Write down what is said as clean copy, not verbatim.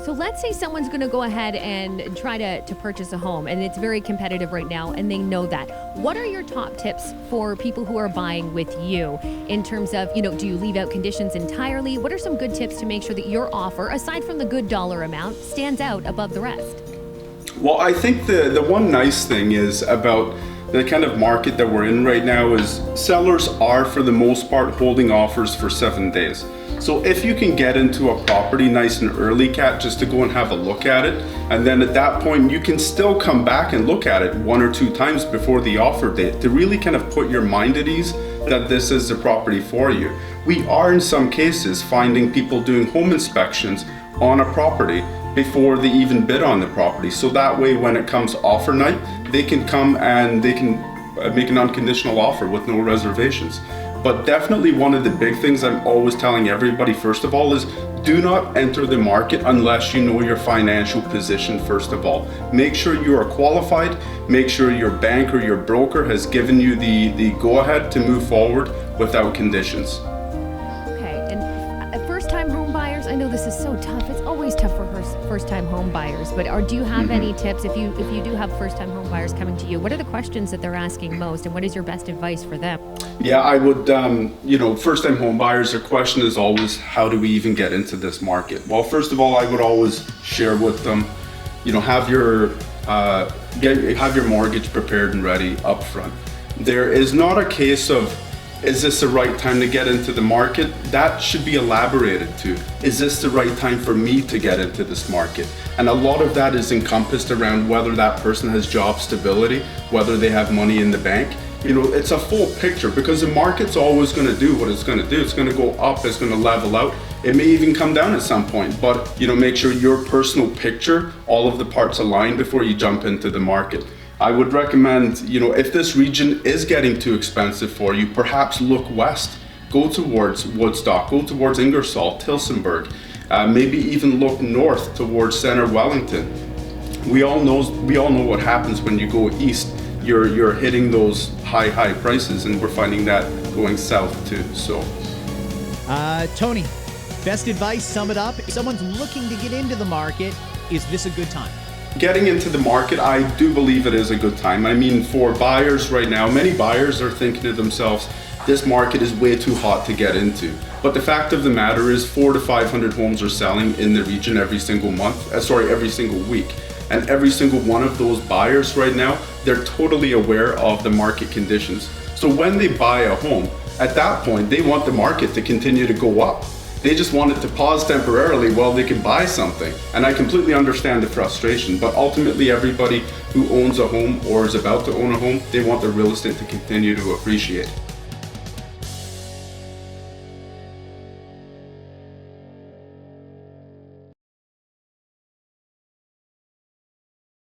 So let's say someone's going to go ahead and try to purchase a home, and it's very competitive right now, and they know that. What are your top tips for people who are buying with you in terms of, do you leave out conditions entirely? What are some good tips to make sure that your offer, aside from the good dollar amount, stands out above the rest? Well, I think the one nice thing is about the kind of market that we're in right now is sellers are, for the most part, holding offers for 7 days. So if you can get into a property nice and early, Kat, just to go and have a look at it, and then at that point you can still come back and look at it 1 or 2 times before the offer date to really kind of put your mind at ease that this is the property for you. We are in some cases finding people doing home inspections on a property before they even bid on the property. So that way when it comes offer night, they can come and they can make an unconditional offer with no reservations. But definitely one of the big things I'm always telling everybody, first of all, is do not enter the market unless you know your financial position first of all. Make sure you are qualified, make sure your bank or your broker has given you the go-ahead to move forward without conditions. Okay, and first-time home buyers, I know this is so tough. It's always tough for first-time home buyers, but do you have any tips if you do have first-time home buyers coming to you? What are the questions that they're asking most, and what is your best advice for them? Yeah, I would, first-time home buyers, their question is always, how do we even get into this market? Well, first of all, I would always share with them, have your mortgage prepared and ready up front. There is not a case of, is this the right time to get into the market? That should be elaborated to. Is this the right time for me to get into this market? And a lot of that is encompassed around whether that person has job stability, whether they have money in the bank. It's a full picture because the market's always going to do what it's going to do. It's going to go up, it's going to level out. It may even come down at some point, but make sure your personal picture, all of the parts align before you jump into the market. I would recommend, if this region is getting too expensive for you, perhaps look west. Go towards Woodstock, go towards Ingersoll, Tillsonburg, maybe even look north towards Center Wellington. We all know what happens when you go east. You're hitting those high prices, and we're finding that going south too. So, Tony, best advice, sum it up. If someone's looking to get into the market, is this a good time? Getting into the market, I do believe it is a good time. I mean, for buyers right now, many buyers are thinking to themselves, this market is way too hot to get into. But the fact of the matter is 400 to 500 homes are selling in the region every single week. And every single one of those buyers right now, they're totally aware of the market conditions. So when they buy a home, at that point, they want the market to continue to go up. They just want it to pause temporarily while they can buy something. And I completely understand the frustration, but ultimately everybody who owns a home or is about to own a home, they want their real estate to continue to appreciate.